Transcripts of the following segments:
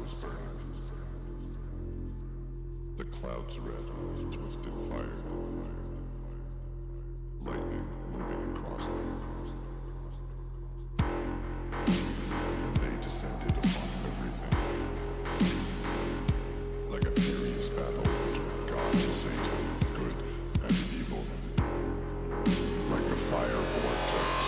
was burning. The clouds red with twisted fire. Lightning moving across them. And they descended upon everything. Like a furious battle between God and Satan, good and evil. Like a fire vortex.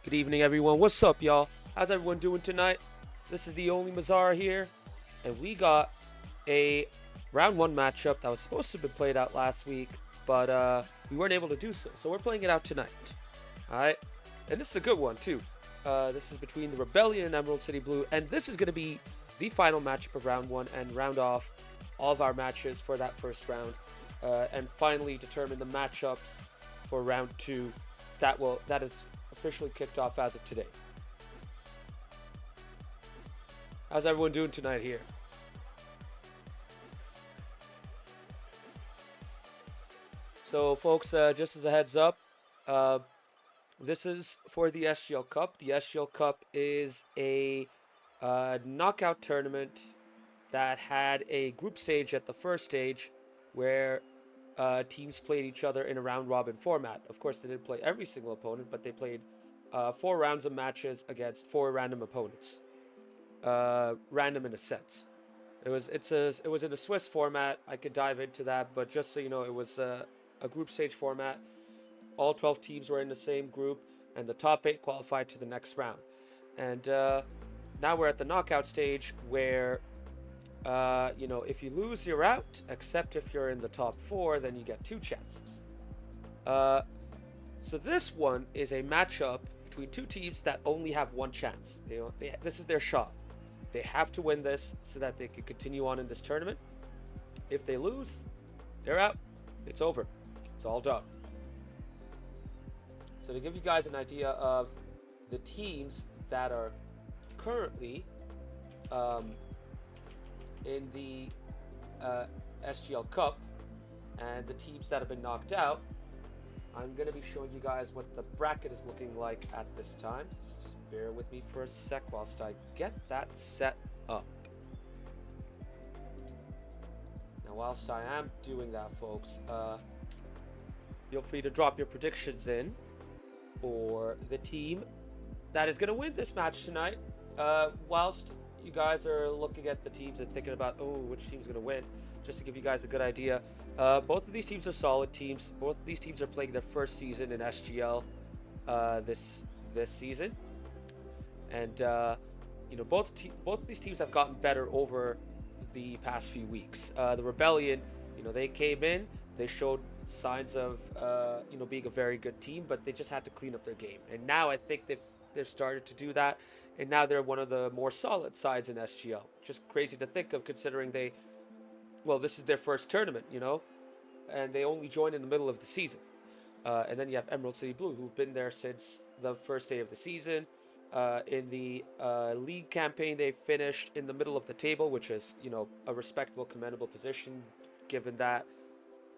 Good evening, everyone. What's up, y'all? How's everyone doing tonight? This is the only Mazar here, and we got a round one matchup that was supposed to have been played out last week, but we weren't able to do so. So we're playing it out tonight. All right, and this is a good one too. This is between the Rebellion and Emerald City Blue, and this is going to be the final matchup of round one and round off all of our matches for that first round, and finally determine the matchups for round two. That is officially kicked off as of today. How's everyone doing tonight here? So, folks, just as a heads up, this is for the SGL Cup. The SGL Cup is a knockout tournament that had a group stage at the first stage where teams played each other in a round robin format. Of course, they didn't play every single opponent, but they played 4 rounds of matches against 4 random opponents. Random in a sense. It was in a Swiss format. I could dive into that, but just so you know, it was a group stage format. All 12 teams were in the same group, and the top 8 qualified to the next round. And now we're at the knockout stage where if you lose, you're out, except if you're in the top 4, then you get 2 chances. So this one is a matchup between 2 teams that only have 1 chance. This is their shot. They have to win this so that they can continue on in this tournament. If they lose, they're out. It's over. It's all done. So to give you guys an idea of the teams that are currently in the SGL Cup and the teams that have been knocked out, I'm going to be showing you guys what the bracket is looking like at this time. Just bear with me for a sec whilst I get that set up. Now, whilst I am doing that, folks, feel free to drop your predictions in for the team that is going to win this match tonight. Whilst you guys are looking at the teams and thinking about, which team's going to win, just to give you guys a good idea, both of these teams are solid teams. Both of these teams are playing their first season in SGL this season, and both of these teams have gotten better over the past few weeks. The Rebellion, they came in, they showed signs of being a very good team, but they just had to clean up their game, and now I think they've started to do that, and now they're one of the more solid sides in SGL. Just crazy to think of, considering this is their first tournament, and they only joined in the middle of the season. And then you have Emerald City Blue, who've been there since the first day of the season. In the league campaign, they finished in the middle of the table, which is, a respectable, commendable position, given that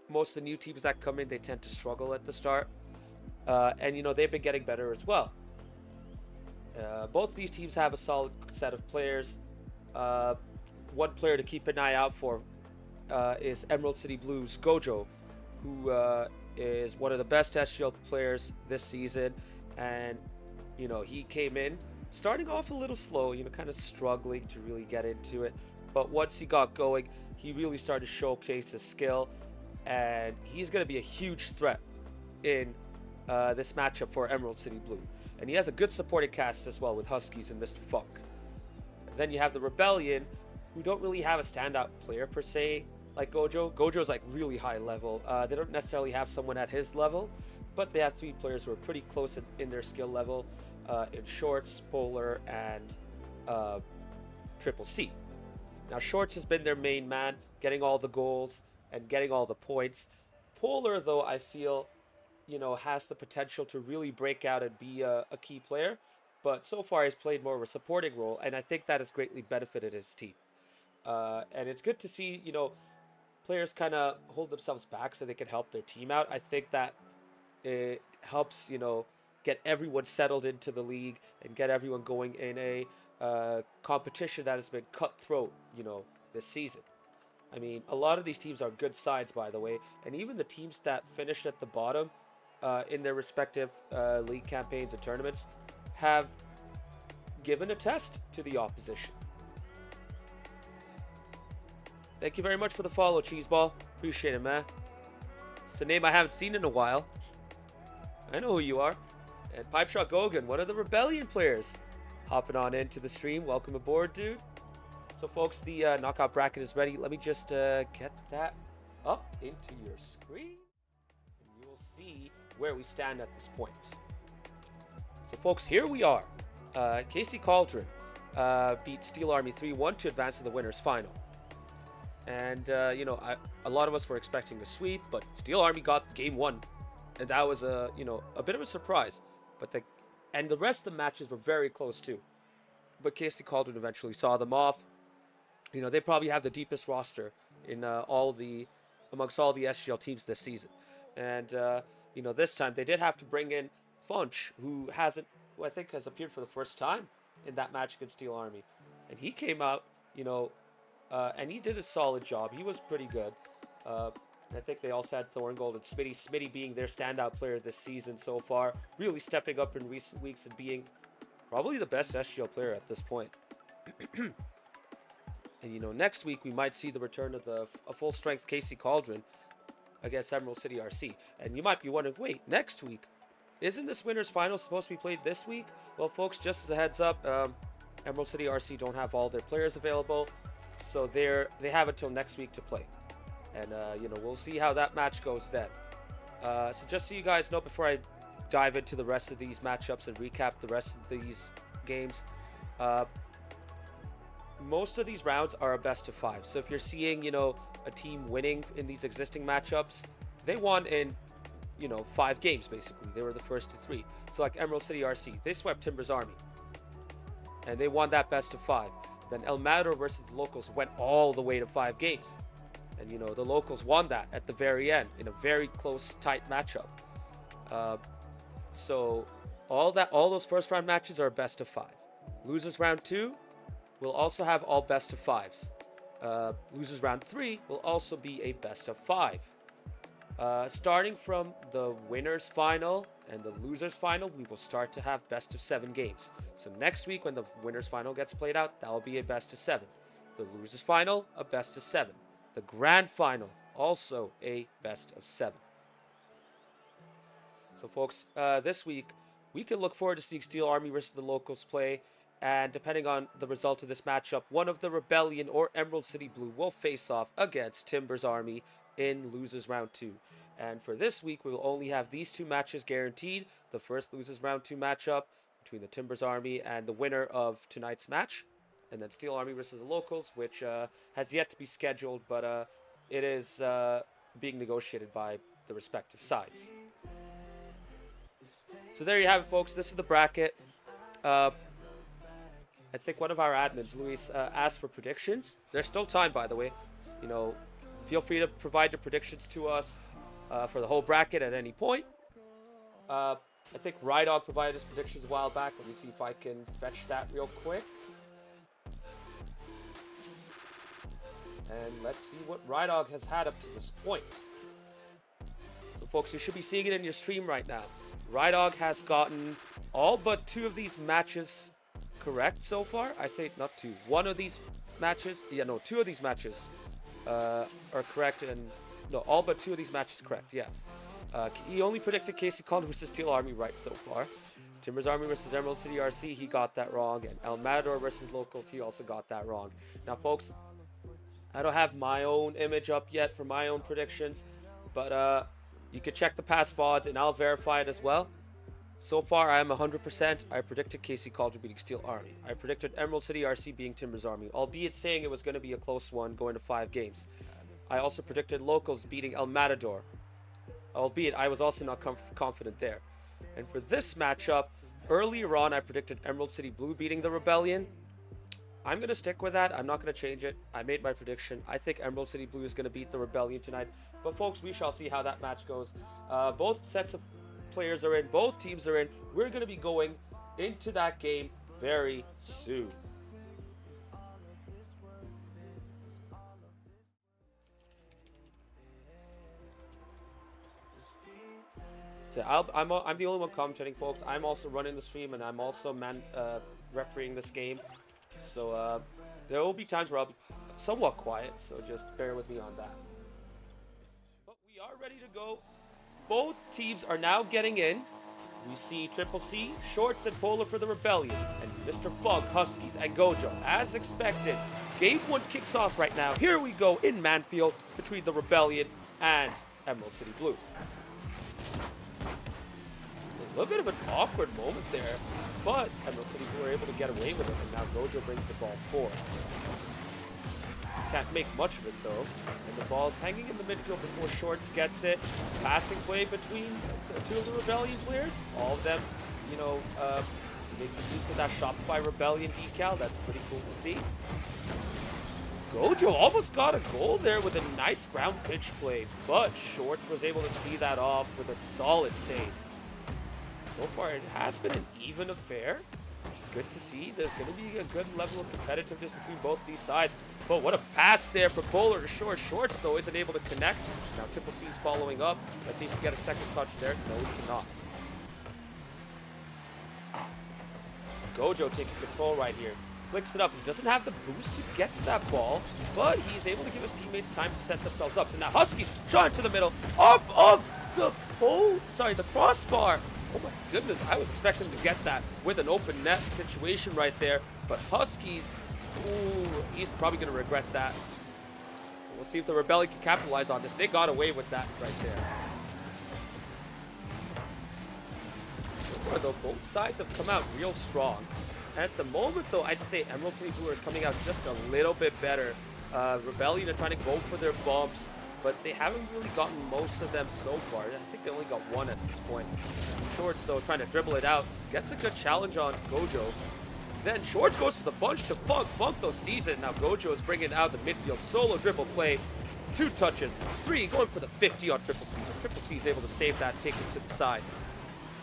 most of the new teams that come in, they tend to struggle at the start. And, they've been getting better as well. Both of these teams have a solid set of players. One player to keep an eye out for is Emerald City Blue's Gojo, who is one of the best SGL players this season. And, he came in starting off a little slow, kind of struggling to really get into it. But once he got going, he really started to showcase his skill. And he's going to be a huge threat in this matchup for Emerald City Blue. And he has a good supporting cast as well with Huskies and Mr. Funk. Then you have the Rebellion, who don't really have a standout player per se, like Gojo. Gojo's like really high level. They don't necessarily have someone at his level, but they have 3 players who are pretty close in their skill level in Shorts, Polar, and Triple C. Now, Shorts has been their main man, getting all the goals and getting all the points. Polar, though, I feel, has the potential to really break out and be a key player. But so far, he's played more of a supporting role, and I think that has greatly benefited his team. And it's good to see, players kind of hold themselves back so they can help their team out. I think that it helps, get everyone settled into the league and get everyone going in a competition that has been cutthroat, this season. I mean, a lot of these teams are good sides, by the way, and even the teams that finished at the bottom in their respective league campaigns and tournaments have given a test to the opposition. Thank you very much for the follow, Cheeseball. Appreciate it, man. It's a name I haven't seen in a while. I know who you are. And Pipe Shot Gogan, one of the Rebellion players, hopping on into the stream. Welcome aboard, dude. So, folks, the knockout bracket is ready. Let me just get that up into your screen, and you will see where we stand at this point. So, folks, here we are. KC Cauldron beat Steel Army 3-1 to advance to the winners final. And, a lot of us were expecting a sweep, but Steel Army got game 1. And that was a bit of a surprise. But the rest of the matches were very close too. But KC Cauldron eventually saw them off. They probably have the deepest roster in amongst all the SGL teams this season. And this time they did have to bring in Funch, who I think has appeared for the first time in that match against Steel Army. And he came out, and he did a solid job. He was pretty good. I think they also had Thorngold and Smitty. Smitty being their standout player this season so far, really stepping up in recent weeks and being probably the best SGL player at this point. And next week we might see the return of a full-strength KC Cauldron against Emerald City RC. And you might be wondering, wait, next week? Isn't this winner's final supposed to be played this week? Well, folks, just as a heads up, Emerald City RC don't have all their players available, so they have until next week to play. And, we'll see how that match goes then. So just so you guys know, before I dive into the rest of these matchups and recap the rest of these games, most of these rounds are a best of 5. So if you're seeing, a team winning in these existing matchups, they won in, 5 games, basically. They were the first to 3. So like Emerald City RC, they swept Timbers Army. And they won that best of 5. Then El Matador versus the Locals went all the way to 5 games. And, the Locals won that at the very end in a very close, tight matchup. So all those first round matches are a best of 5. Losers round 2 will also have all best of 5s. Losers round 3 will also be a best of 5. Starting from the winners final and the losers final, we will start to have best of 7 games. So next week when the winners final gets played out, that will be a best of 7. The losers final, a best of 7. The grand final, also a best of 7. So, folks, this week, we can look forward to seeing Steel Army versus the Locals play. And depending on the result of this matchup, one of the Rebellion or Emerald City Blue will face off against Timbers Army in losers round 2. And for this week, we will only have these 2 matches guaranteed. The first losers round 2 matchup between the Timbers Army and the winner of tonight's match. And then Steel Army versus the Locals, which has yet to be scheduled, but it is being negotiated by the respective sides. So there you have it, folks. This is the bracket. I think one of our admins, Luis, asked for predictions. There's still time, by the way. Feel free to provide your predictions to us for the whole bracket at any point. I think Rydog provided his predictions a while back. Let me see if I can fetch that real quick. And let's see what Rydog has had up to this point. So, folks, you should be seeing it in your stream right now. Rydog has gotten all but 2 of these matches correct so far. I say not 2. 1 of these matches. 2 of these matches are correct. And no, all but 2 of these matches correct. Yeah. He only predicted KC Cauldron versus Steel Army right so far. Timbers Army versus Emerald City RC, he got that wrong. And El Matador versus Locals, he also got that wrong. Now, folks, I don't have my own image up yet for my own predictions, but you can check the past VODs and I'll verify it as well. So far, I am 100%. I predicted KC Calder beating Steel Army. I predicted Emerald City RC beating Timbers Army, albeit saying it was going to be a close one going to 5 games. I also predicted Locals beating El Matador, albeit I was also not confident there. And for this matchup, earlier on, I predicted Emerald City Blue beating the Rebellion. I'm going to stick with that. I'm not going to change it. I made my prediction. I think Emerald City Blue is going to beat the Rebellion tonight. But folks, we shall see how that match goes. Both sets of players are in. Both teams are in. We're going to be going into that game very soon. So I'm the only one commentating, folks. I'm also running the stream, and I'm also refereeing this game. So there will be times where I'll be somewhat quiet, so just bear with me on that. But we are ready to go. Both teams are now getting in. We see Triple C, Shorts, and Polar for the Rebellion, and Mr. Fog, Huskies, and Gojo. As expected, Game 1 kicks off right now. Here we go in Manfield between the Rebellion and Emerald City Blue. A little bit of an awkward moment there, but Emerald City Blue were able to get away with it, and now Gojo brings the ball forward. Can't make much of it though, and the ball's hanging in the midfield before Shorts gets it. Passing play between the two of the Rebellion players. All of them, you know, making use of that Shopify Rebellion decal. That's pretty cool to see. Gojo almost got a goal there with a nice ground pitch play, but Shorts was able to see that off with a solid save. So far, it has been an even affair, which is good to see. There's going to be a good level of competitiveness between both these sides. But what a pass there for Polar to Shorts. Shorts, though, isn't able to connect. Now Triple C's following up. Let's see if we can get a second touch there. No, we cannot. Gojo taking control right here. Flicks it up. He doesn't have the boost to get to that ball, but he's able to give his teammates time to set themselves up. So now Huskies shot into the middle, off of the the crossbar. Oh my goodness, I was expecting to get that with an open net situation right there. But Huskies, ooh, he's probably going to regret that. We'll see if the Rebellion can capitalize on this. They got away with that right there. So far, though, both sides have come out real strong. At the moment, though, I'd say Emerald City Blue are coming out just a little bit better. Rebellion are trying to go for their bumps, but they haven't really gotten most of them so far. I think they only got one at this point. Shorts, though, trying to dribble it out. Gets a good challenge on Gojo. Then Shorts goes for the bunch to Funk. Funk, though, sees it. Now Gojo is bringing out the midfield solo dribble play. 2 touches, 3, going for the 50 on Triple C. But Triple C is able to save that, take it to the side.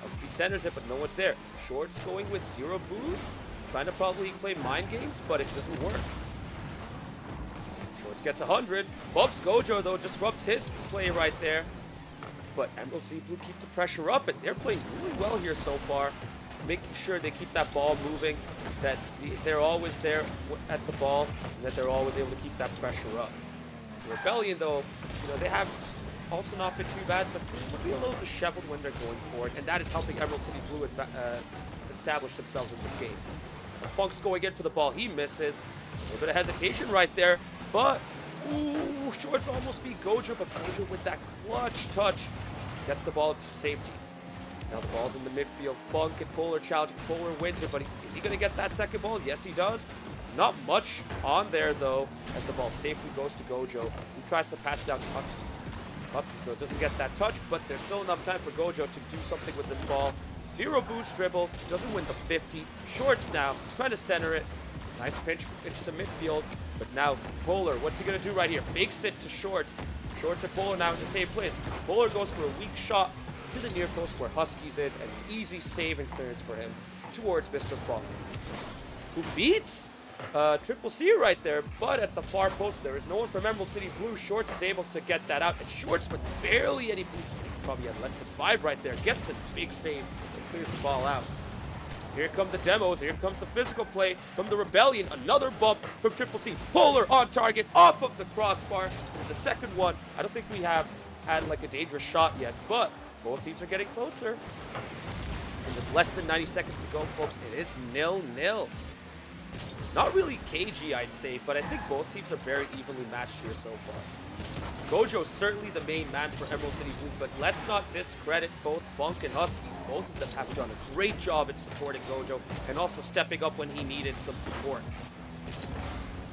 Husky centers it, but no one's there. Shorts going with 0 boost. Trying to probably play mind games, but it doesn't work. Shorts gets 100. Bumps Gojo, though, disrupts his play right there. But Emerald City Blue keep the pressure up, and they're playing really well here so far. Making sure they keep that ball moving, that they're always there at the ball, and that they're always able to keep that pressure up. The Rebellion, though, you know, they have also not been too bad, but they'll be a little disheveled when they're going for it, and that is helping Emerald City Blue establish themselves in this game. Funk's going in for the ball. He misses. A little bit of hesitation right there, but ooh, Shorts almost beat Gojo, but Gojo with that clutch touch gets the ball to safety. Now the ball's in the midfield. Funk and Polar challenge. Polar wins it, but is he going to get that second ball? Yes, he does. Not much on there, though, as the ball safely goes to Gojo, who tries to pass it out to Huskies. Huskies, though, doesn't get that touch, but there's still enough time for Gojo to do something with this ball. 0 boost dribble, doesn't win the 50. Shorts now, trying to center it. Nice pinch into the midfield, but now Polar, what's he going to do right here? Fakes it to Shorts. Shorts and Polar now in the same place. Polar goes for a weak shot to the near post where Huskies is, and an easy save and clearance for him towards Mr. Funk, who beats Triple C right there, but at the far post there is no one from Emerald City Blue. Shorts is able to get that out, and Shorts with barely any boost, probably had less than 5 right there, gets a big save and clears the ball out. Here come the demos, here comes the physical play from the Rebellion. Another bump from Triple C. Polar on target, off of the crossbar. There's a second one. I don't think we have had like a dangerous shot yet, but both teams are getting closer. And with less than 90 seconds to go, folks, it is 0-0. Not really cagey, I'd say, but I think both teams are very evenly matched here so far. Gojo's certainly the main man for Emerald City Blue, but let's not discredit both Funk and Huskies. Both of them have done a great job at supporting Gojo and also stepping up when he needed some support.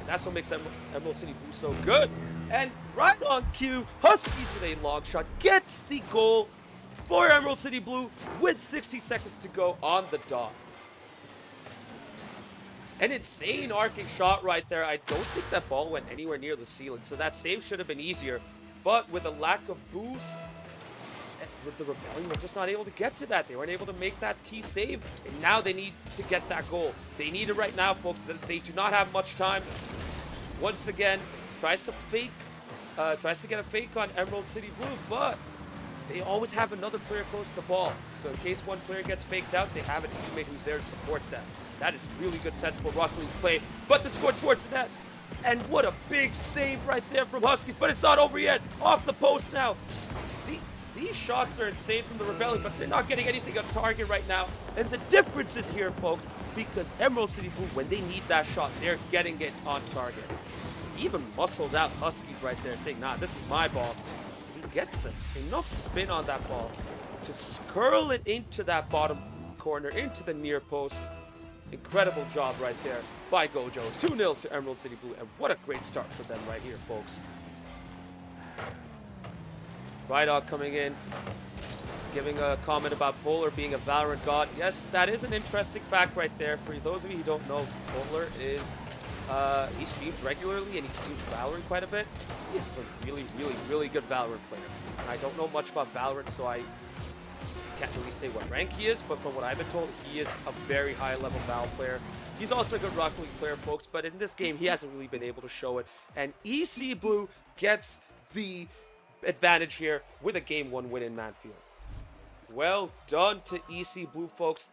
And that's what makes Emerald City Blue so good. And right on cue, Huskies with a long shot gets the goal for Emerald City Blue with 60 seconds to go on the dot. An insane arcing shot right there. I don't think that ball went anywhere near the ceiling, so that save should have been easier. But with a lack of boost, with the Rebellion, they're just not able to get to that. They weren't able to make that key save, and now they need to get that goal. They need it right now, folks. They do not have much time. Once again, tries to get a fake on Emerald City Blue, but they always have another player close to the ball. So in case one player gets faked out, they have a teammate who's there to support them. That is really good, sensible Rocket League play. But the score towards the net. And what a big save right there from Huskies. But it's not over yet. Off the post now. These shots are insane from the Rebellion, but they're not getting anything on target right now. And the difference is here, folks, because Emerald City Blue, when they need that shot, they're getting it on target. Even muscled out Huskies right there, saying, nah, this is my ball. He gets enough spin on that ball to curl it into that bottom corner, into the near post. Incredible job right there by Gojo. 2-0 to Emerald City Blue, and what a great start for them right here, folks. Rydog coming in, giving a comment about Polar being a Valorant god. Yes, that is an interesting fact right there. For those of you who don't know, Polar is, he streams regularly and he streams Valorant quite a bit. He's a really good Valorant player. And I don't know much about Valorant, so I can't really say what rank he is, but from what I've been told, he is a very high-level Val player. He's also a good Rocket League player, folks, but in this game, he hasn't really been able to show it. And EC Blue gets the advantage here with a Game 1 win in Manfield. Well done to EC Blue, folks.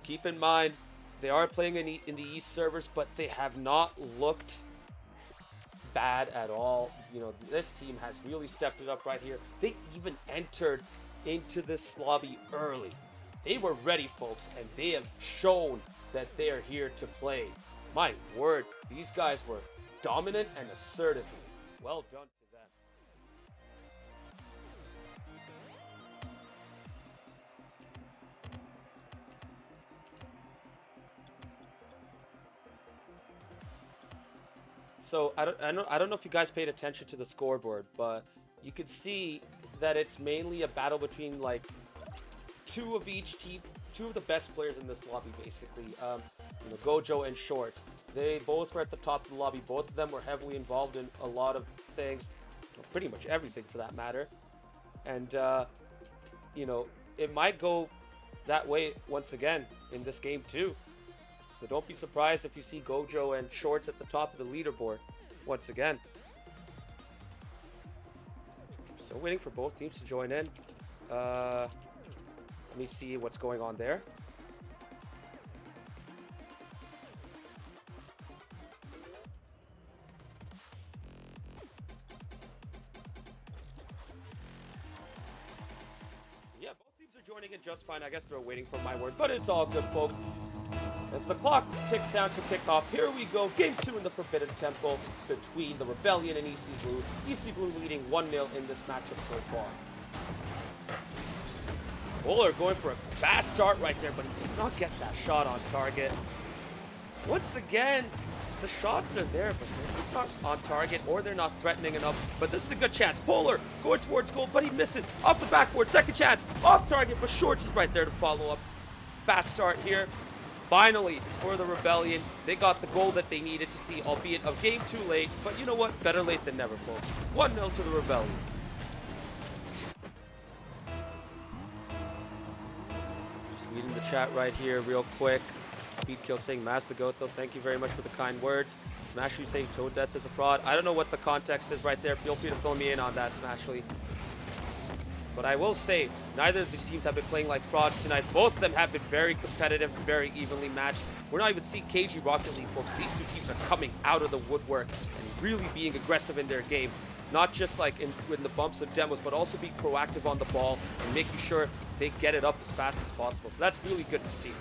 Keep in mind, they are playing in the East servers, but they have not looked bad at all. You know, this team has really stepped it up right here. They even entered into this lobby early. They were ready, folks, and they have shown that they are here to play. My word, these guys were dominant and assertive. Well done to them. So I don't know if you guys paid attention to the scoreboard, but you could see that it's mainly a battle between like two of each team, two of the best players in this lobby, basically. You know, Gojo and Shorts. They both were at the top of the lobby. Both of them were heavily involved in a lot of things, pretty much everything for that matter. And you know, it might go that way once again in this game too. So don't be surprised if you see Gojo and Shorts at the top of the leaderboard once again. Still waiting for both teams to join in. Let me see what's going on there. Yeah, both teams are joining in just fine. I guess they're waiting for my word, but it's all good, folks. As the clock ticks down to kick off, here we go. Game 2 in the Forbidden Temple between the Rebellion and EC Blue. EC Blue leading 1-0 in this matchup so far. Bowler going for a fast start right there, but he does not get that shot on target. Once again, the shots are there, but they're just not on target or they're not threatening enough. But this is a good chance. Polar going towards goal, but he misses. Off the backboard, second chance. Off target, but Shorts is right there to follow up. Fast start here. Finally, for the Rebellion, they got the goal that they needed to see, albeit a game too late. But you know what? Better late than never, folks. 1-0 to the Rebellion. Just reading the chat right here real quick. Speedkill saying Master Goto, thank you very much for the kind words. Smashly saying Toad Death is a fraud. I don't know what the context is right there. Feel free to fill me in on that, Smashly. But I will say, neither of these teams have been playing like frauds tonight. Both of them have been very competitive, very evenly matched. We're not even seeing KG Rocket League, folks. These two teams are coming out of the woodwork and really being aggressive in their game. not just like in the bumps and demos, but also be proactive on the ball and making sure they get it up as fast as possible. So that's really good to see.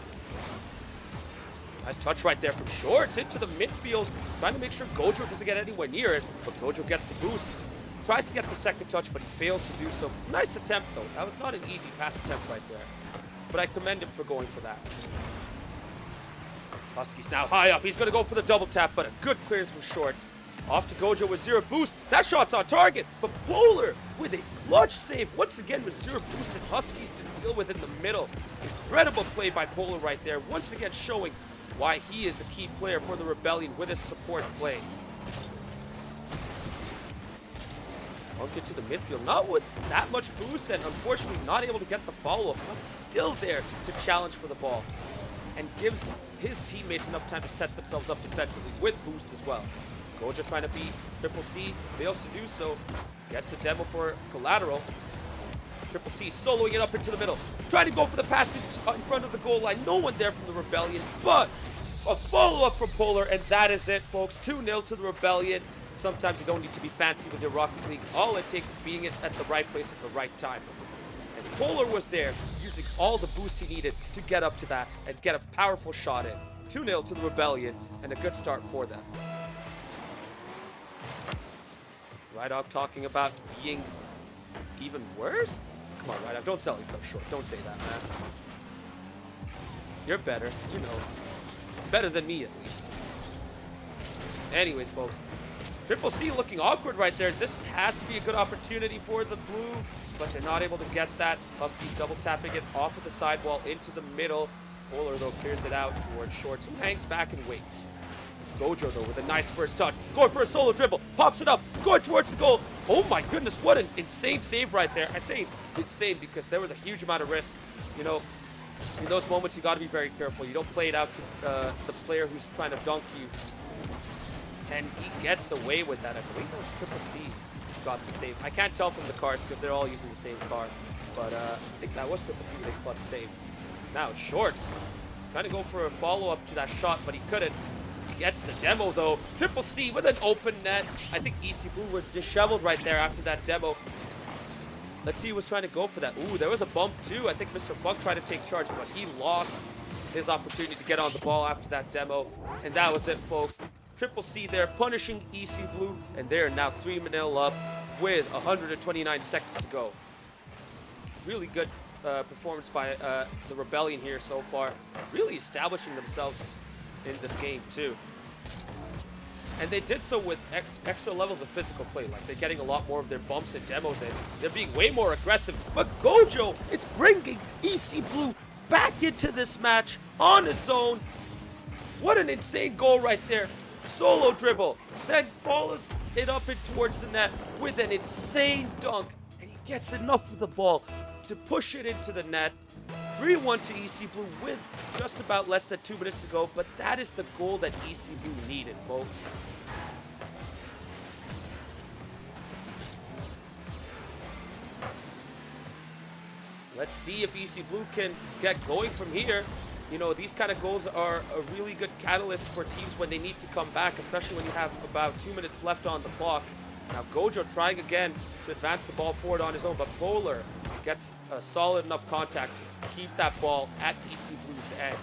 Nice touch right there from Shorts into the midfield, trying to make sure Gojo doesn't get anywhere near it, but Gojo gets the boost. Tries to get the second touch, but he fails to do so. Nice attempt, though. That was not an easy pass attempt right there, but I commend him for going for that. Husky's now high up. He's going to go for the double tap, but a good clearance from Shorts. Off to Gojo with 0 boost. That shot's on target, but Polar with a clutch save. Once again with 0 boost and Huskies to deal with in the middle. Incredible play by Polar right there. Once again showing why he is a key player for the Rebellion with his support play. Bunk into the midfield, not with that much boost, and unfortunately not able to get the follow-up, but still there to challenge for the ball. And gives his teammates enough time to set themselves up defensively with boost as well. Gojo trying to beat Triple C, fails to do so. Gets a demo for collateral. Triple C soloing it up into the middle. Trying to go for the passage in front of the goal line. No one there from the Rebellion, but a follow-up from Polar, and that is it, folks. 2-0 to the Rebellion. Sometimes you don't need to be fancy with your Rocket League. All it takes is being at the right place at the right time. And Polar was there, using all the boost he needed to get up to that and get a powerful shot in. 2-0 to the Rebellion, and a good start for them. Rydog talking about being even worse? Come on, Rydog, don't sell yourself short. Don't say that, man. You're better, you know. Better than me, at least. Anyways, folks. Triple C looking awkward right there. This has to be a good opportunity for the blue, but they're not able to get that. Huskies double tapping it off of the sidewall into the middle. Polar, though, clears it out towards Shorts, who hangs back and waits. Gojo, though, with a nice first touch. Going for a solo dribble. Pops it up. Going towards the goal. Oh, my goodness. What an insane save right there. I say insane because there was a huge amount of risk. You know, in those moments, you got to be very careful. You don't play it out to the player who's trying to dunk you. And he gets away with that. I believe that was Triple C who got the save. I can't tell from the cars because they're all using the same car. But I think that was Triple C with a clutch save. Now it's Shorts. Trying to go for a follow-up to that shot, but he couldn't. Gets the demo, though. Triple C with an open net. I think EC Blue were disheveled right there after that demo. Let's see who was trying to go for that. Ooh, there was a bump, too. I think Mr. Funk tried to take charge, but he lost his opportunity to get on the ball after that demo. And that was it, folks. Triple C there punishing EC Blue, and they're now 3-0 up with 129 seconds to go. Really good performance by the Rebellion here so far. Really establishing themselves in this game too. And they did so with extra levels of physical play. Like, they're getting a lot more of their bumps and demos in. They're being way more aggressive. But Gojo is bringing EC Blue back into this match on his own. What an insane goal right there. Solo dribble, then follows it up in towards the net with an insane dunk, and he gets enough of the ball to push it into the net. 3-1 to EC Blue with just about less than 2 minutes to go, but that is the goal that EC Blue needed, folks. Let's see if EC Blue can get going from here. You know, these kind of goals are a really good catalyst for teams when they need to come back, especially when you have about 2 minutes left on the clock. Now Gojo trying again to advance the ball forward on his own, but Polar gets a solid enough contact to keep that ball at EC Blue's end.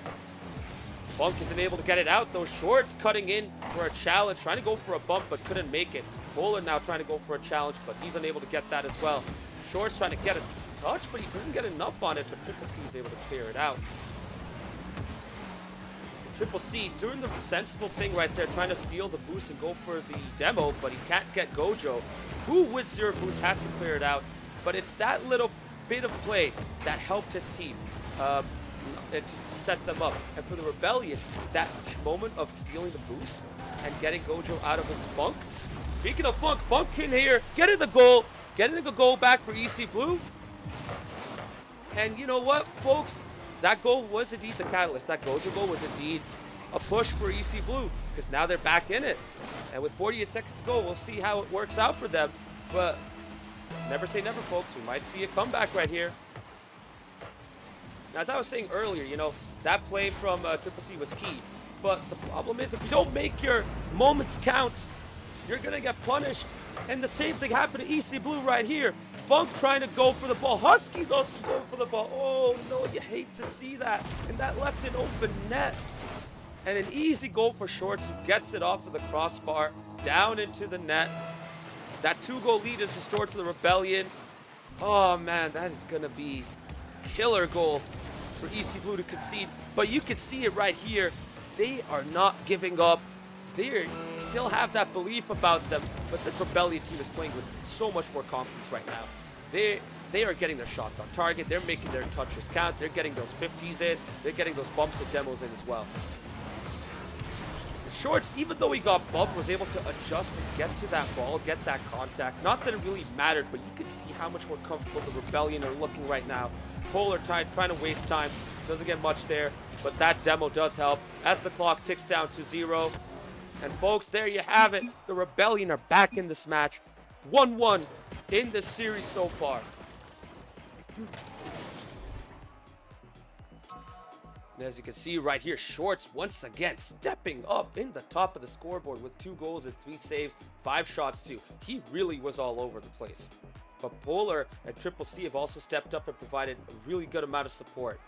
Bunk isn't able to get it out, though. Shorts cutting in for a challenge, trying to go for a bump, but couldn't make it. Polar now trying to go for a challenge, but he's unable to get that as well. Shorts trying to get a touch, but he doesn't get enough on it, but Triple C is able to clear it out. Triple C doing the sensible thing right there, trying to steal the boost and go for the demo, but he can't get Gojo, who with 0 boost has to clear it out. But it's that little bit of play that helped his team to set them up. And for the Rebellion, that moment of stealing the boost and getting Gojo out of his funk. Speaking of funk, Funk in here, getting the goal back for EC Blue. And you know what, folks? That goal was indeed the catalyst. That Gojo goal was indeed a push for EC Blue, because now they're back in it. And with 48 seconds to go, we'll see how it works out for them. But never say never, folks. We might see a comeback right here. Now, as I was saying earlier, you know, that play from Triple C was key. But the problem is, if you don't make your moments count, you're gonna get punished. And the same thing happened to EC Blue right here. Funk trying to go for the ball. Huskies also going for the ball. Oh no, you hate to see that. And that left an open net. And an easy goal for Shorts, who gets it off of the crossbar, down into the net. That 2-goal lead is restored for the Rebellion. Oh man, that is gonna be killer goal for EC Blue to concede. But you can see it right here. They are not giving up. They still have that belief about them, but this Rebellion team is playing with so much more confidence right now. They are getting their shots on target. They're making their touches count. They're getting those 50s in. They're getting those bumps and demos in as well. Shorts, even though he got bumped, was able to adjust and get to that ball, get that contact. Not that it really mattered, but you can see how much more comfortable the Rebellion are looking right now. Polar trying to waste time. Doesn't get much there, but that demo does help as the clock ticks down to 0. And folks, there you have it. The Rebellion are back in this match. 1-1 in this series so far. And as you can see right here, Shorts once again stepping up in the top of the scoreboard with 2 goals and 3 saves, 5 shots too. He really was all over the place. But Polar and Triple C have also stepped up and provided a really good amount of support.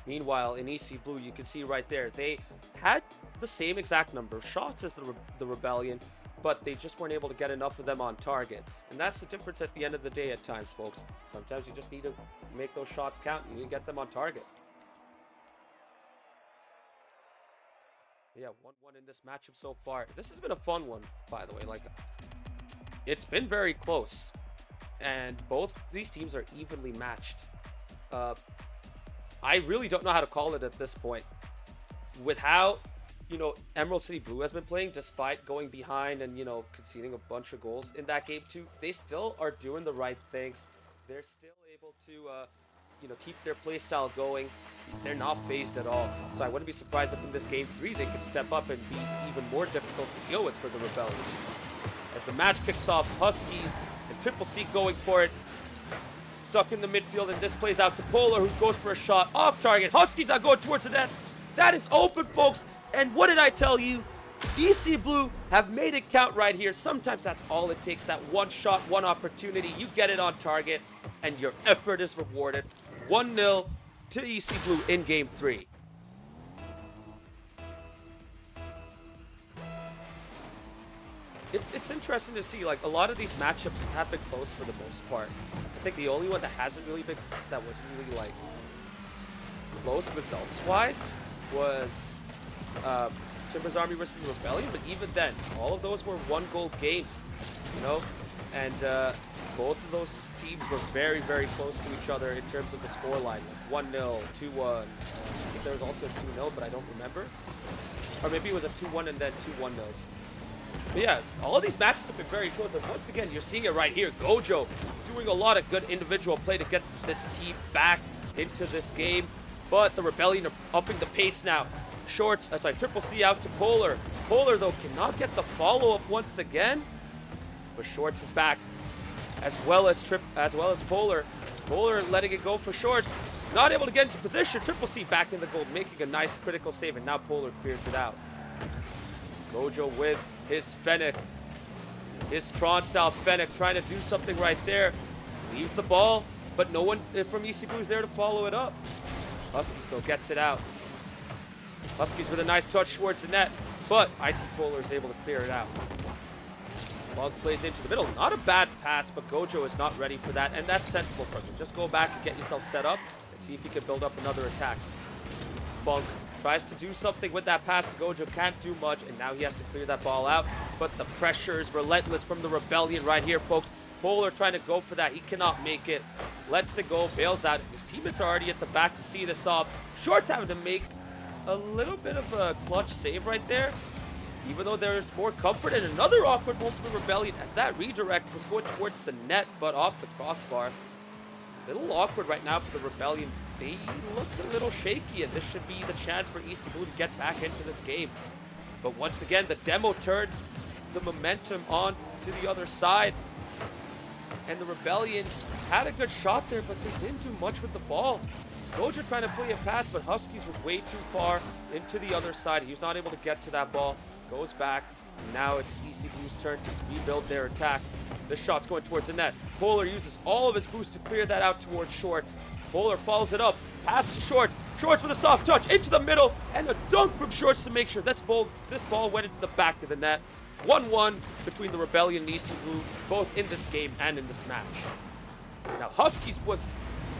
Meanwhile, in EC Blue, you can see right there, they had the same exact number of shots as the Rebellion, but they just weren't able to get enough of them on target. And that's the difference at the end of the day at times, folks. Sometimes you just need to make those shots count and you need to get them on target. Yeah, 1-1 in this matchup so far. This has been a fun one, by the way. Like, it's been very close, and both these teams are evenly matched. I really don't know how to call it at this point. With how, Emerald City Blue has been playing, despite going behind and, conceding a bunch of goals in that game too, they still are doing the right things. They're still able to, keep their play style going. They're not phased at all. So I wouldn't be surprised if in this game 3 they could step up and be even more difficult to deal with for the Rebellion. As the match kicks off, Huskies and Triple C going for it. Stuck in the midfield, and this plays out to Polar, who goes for a shot off target. Huskies are going towards the net. That is open, folks. And what did I tell you? EC Blue have made it count right here. Sometimes that's all it takes, that one shot, one opportunity. You get it on target, and your effort is rewarded. 1-0 to EC Blue in Game 3. It's interesting to see, like, a lot of these matchups have been close for the most part. I think the only one that hasn't really been, that was really, like, close results-wise was Timber's Army versus the Rebellion, but even then, all of those were 1-goal games, and both of those teams were very, very close to each other in terms of the scoreline, like 1-0, 2-1. I think there was also a 2-0, but I don't remember. Or maybe it was a 2-1 and then 2 1-0s. But yeah, all of these matches have been very close, and once again, you're seeing it right here. Gojo doing a lot of good individual play to get this team back into this game, but the Rebellion are upping the pace now. Triple C out to Polar. Polar, though, cannot get the follow-up once again, but Shorts is back, as well as Polar. Polar letting it go for Shorts. Not able to get into position. Triple C back in the goal, making a nice critical save, and now Polar clears it out. Gojo with his Fennec. His Tron-style Fennec trying to do something right there. Leaves the ball, but no one from EC Blue is there to follow it up. Huskies, though, gets it out. Huskies with a nice touch towards the net, but IT Polar is able to clear it out. Bug plays into the middle. Not a bad pass, but Gojo is not ready for that, and that's sensible for him. Just go back and get yourself set up and see if you can build up another attack. Bug tries to do something with that pass to Gojo, can't do much, and now he has to clear that ball out. But the pressure is relentless from the Rebellion right here, folks. Polar trying to go for that. He cannot make it. Lets it go, bails out. His teammates are already at the back to see this off. Shorts having to make a little bit of a clutch save right there, even though there's more comfort. And another awkward one for the Rebellion as that redirect was going towards the net, but off the crossbar. A little awkward right now for the Rebellion. They look a little shaky, and this should be the chance for EC Blue to get back into this game. But once again, the demo turns the momentum on to the other side. And the Rebellion had a good shot there, but they didn't do much with the ball. Gojo trying to play a pass, but Huskies was way too far into the other side. He was not able to get to that ball. Goes back, Now it's EC Blue's turn to rebuild their attack. This shot's going towards the net. Polar uses all of his boost to clear that out towards Shorts. Polar follows it up. Pass to Shorts. Shorts with a soft touch into the middle. And a dunk from Shorts to make sure this ball went into the back of the net. 1-1 between the Rebellion and EC Blue, both in this game and in this match. Now, Huskies was...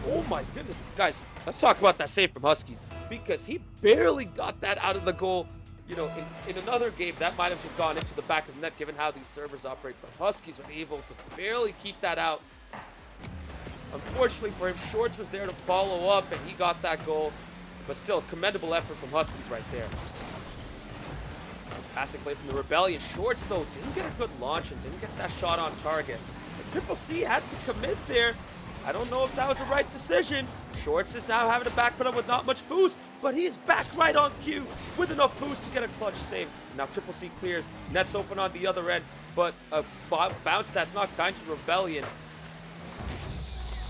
Oh my goodness. Guys, let's talk about that save from Huskies. Because he barely got that out of the goal. You know, in another game, that might have just gone into the back of the net, given how these servers operate. But Huskies were able to barely keep that out. Unfortunately for him, Shorts was there to follow up, and he got that goal. But still, commendable effort from Huskies right there. Passing play from the Rebellion. Shorts, though, didn't get a good launch and didn't get that shot on target. But Triple C had to commit there. I don't know if that was the right decision. Shorts is now having to back put up with not much boost, but he is back right on cue with enough boost to get a clutch save. Now Triple C clears. Net's open on the other end, but a bounce that's not kind to Rebellion.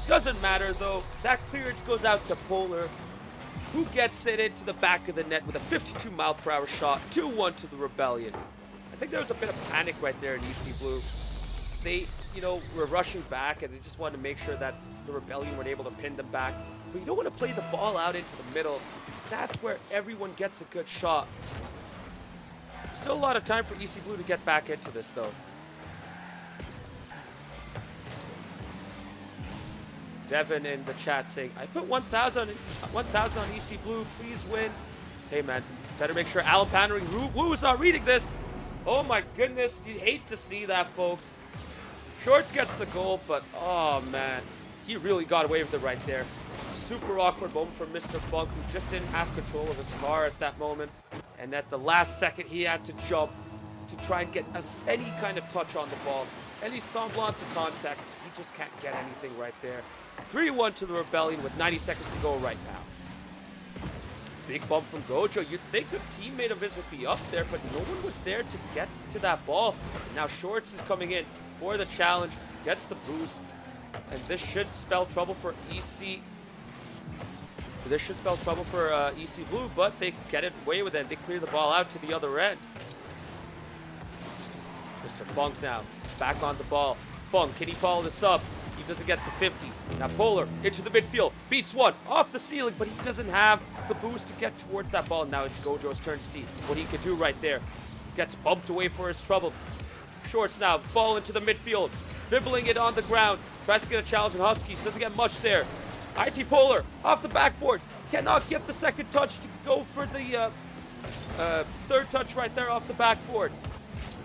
Doesn't matter, though. That clearance goes out to Polar, who gets it into the back of the net with a 52-mile-per-hour shot. 2-1 to the Rebellion. I think there was a bit of panic right there in EC Blue. They, you know, were rushing back, and they just wanted to make sure that the Rebellion were able to pin them back. But you don't want to play the ball out into the middle, because that's where everyone gets a good shot. Still a lot of time for EC Blue to get back into this, though. Devin in the chat saying, I put 1,000 on EC Blue, please win. Hey, man, better make sure Alan Pandering Woo is not reading this. Oh, my goodness, you hate to see that, folks. Shorts gets the goal, but oh man, he really got away with it right there. Super awkward moment for Mr. Funk, who just didn't have control of his car at that moment. And at the last second, he had to jump to try and get any kind of touch on the ball. Any semblance of contact, he just can't get anything right there. 3-1 to the Rebellion with 90 seconds to go right now. Big bump from Gojo. You'd think a teammate of his would be up there, but no one was there to get to that ball. Now Shorts is coming in for the challenge, gets the boost, and this should spell trouble for EC. This should spell trouble for EC Blue, but they get it away with it. They clear the ball out to the other end. Mr. Funk now back on the ball. Funk, can he follow this up? He doesn't get the 50. Now Polar into the midfield, beats one off the ceiling, but he doesn't have the boost to get towards that ball. Now it's Gojo's turn to see what he can do right there. Gets bumped away for his trouble. Shorts now, ball into the midfield, dribbling it on the ground, tries to get a challenge on Huskies, doesn't get much there. IT Polar off the backboard, cannot get the second touch to go for the third touch right there off the backboard.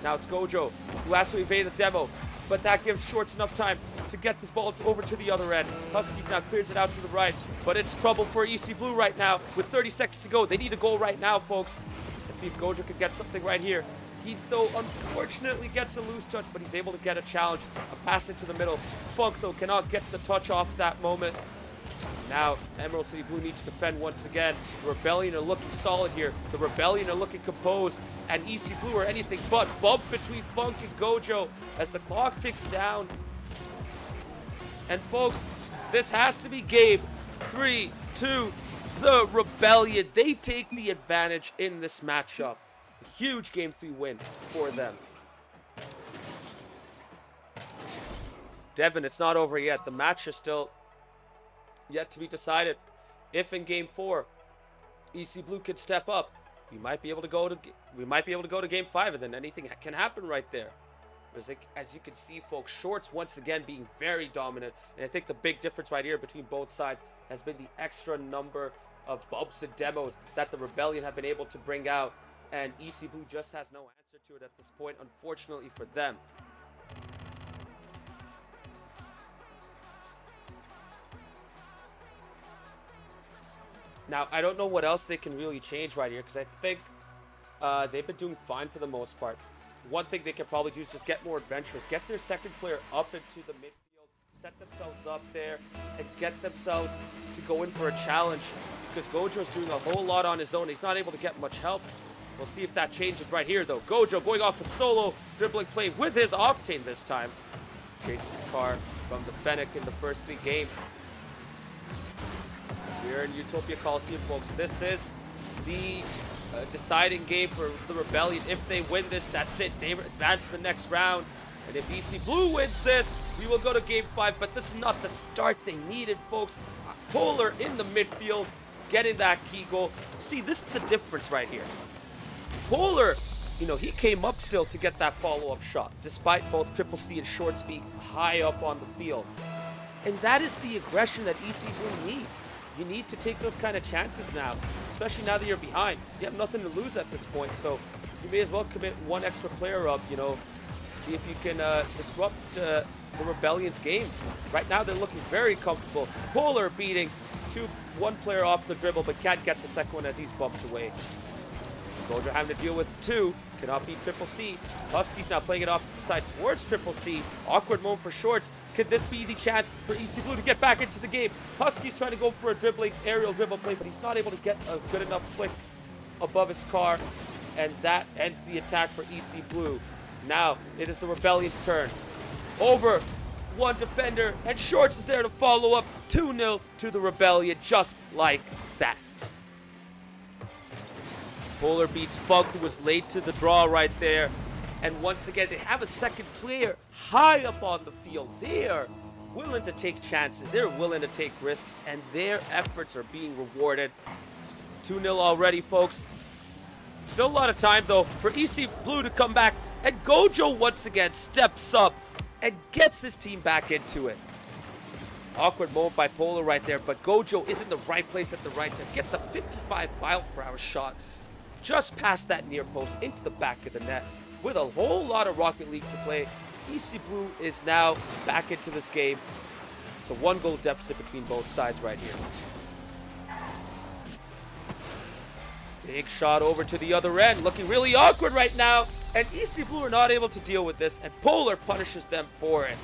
Now it's Gojo who has to evade the demo, but that gives Shorts enough time to get this ball over to the other end. Huskies now clears it out to the right, but it's trouble for EC Blue right now with 30 seconds to go. They need a goal right now, folks. Let's see if Gojo can get something right here. He, though, unfortunately gets a loose touch, but he's able to get a challenge, a pass into the middle. Funk, though, cannot get the touch off that moment. Now, Emerald City Blue needs to defend once again. The Rebellion are looking solid here. The Rebellion are looking composed, and EC Blue are anything but. Bump between Funk and Gojo as the clock ticks down. And, folks, this has to be game 3, 2, the Rebellion. They take the advantage in this matchup. Huge Game 3 win for them. Devin, it's not over yet. The match is still yet to be decided. If in Game 4, EC Blue could step up, we might be able to go to Game 5, and then anything can happen right there. As you can see, folks, Shorts once again being very dominant, and I think the big difference right here between both sides has been the extra number of bumps and demos that the Rebellion have been able to bring out. And EC Blue just has no answer to it at this point, unfortunately for them. Now, I don't know what else they can really change right here, because I think they've been doing fine for the most part. One thing they could probably do is just get more adventurous, get their second player up into the midfield, set themselves up there, and get themselves to go in for a challenge, because Gojo's doing a whole lot on his own. He's not able to get much help. We'll see if that changes right here, though. Gojo going off a solo dribbling play with his Octane this time. Changes his car from the Fennec in the first 3 games. We're in Utopia Coliseum, folks. This is the deciding game for the Rebellion. If they win this, that's it. They advance to the next round. And if EC Blue wins this, we will go to Game 5. But this is not the start they needed, folks. Polar in the midfield, getting that key goal. See, this is the difference right here. Polar, he came up still to get that follow-up shot, despite both Triple C and Shorts being high up on the field. And that is the aggression that EC Blue need. You need to take those kind of chances now, especially now that you're behind. You have nothing to lose at this point, so you may as well commit one extra player up, see if you can disrupt the Rebellion's game. Right now, they're looking very comfortable. Polar beating one player off the dribble, but can't get the second one as he's bumped away. Gojo having to deal with 2. Cannot beat Triple C. Husky's now playing it off to the side towards Triple C. Awkward moment for Shorts. Could this be the chance for EC Blue to get back into the game? Husky's trying to go for a aerial dribble play, but he's not able to get a good enough flick above his car. And that ends the attack for EC Blue. Now, it is the Rebellion's turn. Over one defender, and Shorts is there to follow up. 2-0 to the Rebellion, just like that. Polar beats Funk, who was late to the draw right there. And once again, they have a second player high up on the field. They're willing to take chances. They're willing to take risks, and their efforts are being rewarded. 2-0 already, folks. Still a lot of time, though, for EC Blue to come back. And Gojo once again steps up and gets his team back into it. Awkward moment by Polar right there, but Gojo is in the right place at the right time. Gets a 55-mile-per-hour shot just past that near post into the back of the net. With a whole lot of Rocket League to play, EC Blue is now back into this game. It's a 1-goal deficit between both sides right here. Big shot over to the other end, looking really awkward right now. And EC Blue are not able to deal with this, and Polar punishes them for it.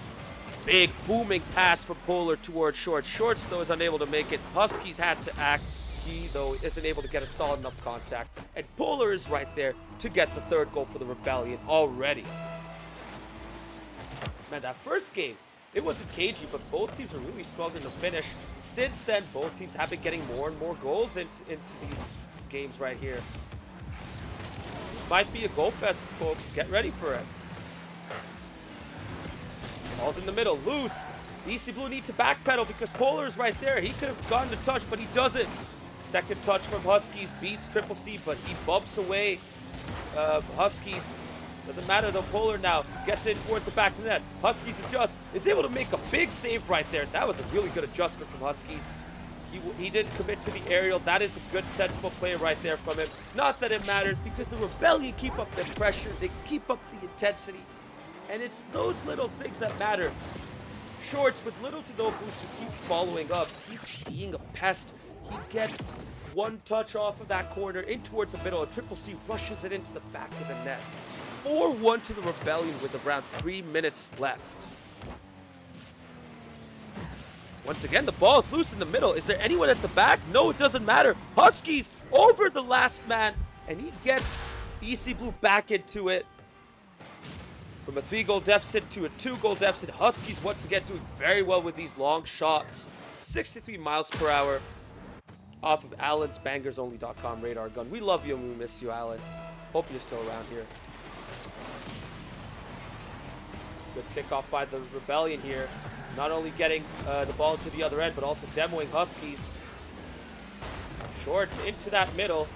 Big booming pass from Polar towards Shorts. Shorts, though, is unable to make it. Huskies had to act. He, though, isn't able to get a solid enough contact. And Polar is right there to get the third goal for the Rebellion already. Man, that first game, it wasn't cagey, but both teams are really struggling to finish. Since then, both teams have been getting more and more goals into these games right here. This might be a goal fest, folks. Get ready for it. Ball's in the middle, loose. EC Blue need to backpedal because Polar is right there. He could have gotten the touch, but he doesn't. Second touch from Huskies beats Triple C, but he bumps away Huskies. Doesn't matter though, Polar now gets in towards the back of the net. Huskies adjust, is able to make a big save right there. That was a really good adjustment from Huskies. He didn't commit to the aerial. That is a good, sensible play right there from him. Not that it matters, because the Rebellion keep up the pressure. They keep up the intensity. And it's those little things that matter. Shorts, with little to no boost, just keeps following up. Keeps being a pest. He gets one touch off of that corner in towards the middle. And Triple C rushes it into the back of the net. 4-1 to the Rebellion with around 3 minutes left. Once again, the ball is loose in the middle. Is there anyone at the back? No, it doesn't matter. Huskies over the last man, and he gets EC Blue back into it. From a 3-goal deficit to a 2-goal deficit, Huskies once again doing very well with these long shots. 63 miles per hour off of Alan's bangersonly.com radar gun. We love you and we miss you, Alan. Hope you're still around here. Good kickoff by the Rebellion here. Not only getting the ball to the other end, but also demoing Huskies. Shorts into that middle.